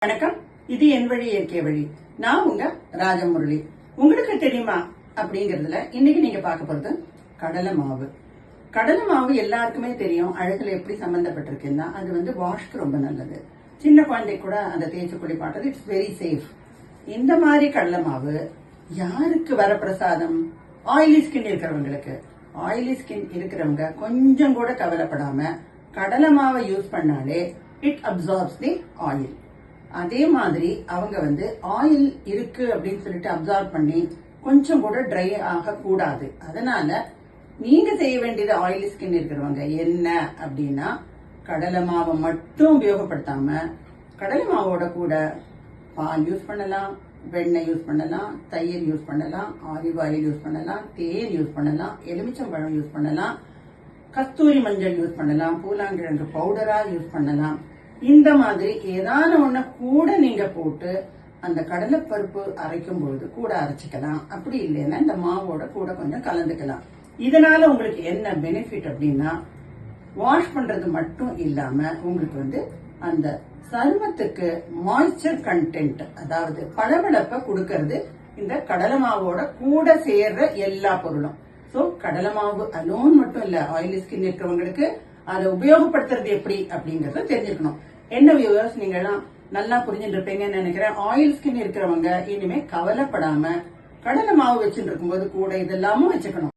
வணக்கம். இது என் வழி இயற்கை வழி. நான் உங்க ராஜமுரளி. உங்களுக்கு தெரியுமா அப்படிங்கறதுல இன்னைக்கு நீங்க பார்க்க போறது கடலை மாவு. கடலை மாவு எல்லாருக்குமே தெரியும். அழகுல எப்படி சம்பந்தப்பட்டிருக்குன்னா அது வாஷ்க்கு ரொம்ப நல்லது. சின்ன குழந்தை கூட அந்த தேய்ச்சி குளிப்பாட்டது இட்ஸ் வெரி சேஃப். இந்த மாதிரி கடலை மாவு யாருக்கு வரப்பிரசாதம்? ஆயிலி ஸ்கின் இருக்கிறவங்களுக்கு. ஆயிலி ஸ்கின் இருக்கிறவங்க கொஞ்சம் கூட கவலைப்படாம கடலை மாவை யூஸ் பண்ணாலே இட் அப்சார்ப்ஸ் தி ஆயில். அதே மாதிரி அவங்க ஆயில் இருக்கு அப்படின்னு சொல்லிட்டு அப்சார்ப் பண்ணி கொஞ்சம் கூட ட்ரை ஆக கூடாது. அதனால நீங்க செய்ய வேண்டியது ஆயிலி ஸ்கின் இருக்கிறவங்க என்ன அப்படின்னா, கடலை மாவை மட்டும் உபயோகப்படுத்தாம கடலை மாவோட கூட பால் யூஸ் பண்ணலாம், வெண்ணெய் யூஸ் பண்ணலாம், தயிர் யூஸ் பண்ணலாம், ஆலிவ் ஆயில் யூஸ் பண்ணலாம், தேன் யூஸ் பண்ணலாம், எலுமிச்சம்பழம் யூஸ் பண்ணலாம், கஸ்தூரி மஞ்சள் யூஸ் பண்ணலாம், பூலாங்கிழங்கு பவுடரா யூஸ் பண்ணலாம். இந்த மாதிரி ஏதான ஒண்ண கூட நீங்க போட்டு அந்த கடலைப்பருப்பு அரைக்கும் பொழுது கூட அரைச்சிக்கலாம். அப்படி இல்லைன்னா இந்த மாவோட கூட கொஞ்சம் கலந்துக்கலாம். இதனால உங்களுக்கு என்ன பெனிஃபிட் அப்படின்னா, வாஷ் பண்றது மட்டும் இல்லாம உங்களுக்கு அந்த சருமத்துக்கு மாய்ஸ்சர் கண்டென்ட், அதாவது பளபளப்பை கொடுக்கறது இந்த கடலை மாவோட கூட சேர்ற எல்லா பொருளும். சோ கடலை மாவு அலோன் மட்டும் இல்ல, ஆயிலி ஸ்கின் இருக்கிறவங்களுக்கு அதை உபயோகப்படுத்துறது எப்படி அப்படிங்கறத தெரிஞ்சுக்கணும். என்ன வியூவர்ஸ், நீங்க எல்லாம் நல்லா புரிஞ்சுட்டு இருப்பீங்கன்னு நினைக்கிறேன். ஆயில் ஸ்கின் இருக்கிறவங்க இனிமே கவலைப்படாம கடலை மாவு வச்சுட்டு இருக்கும்போது கூட இதெல்லாமும் வச்சுக்கணும்.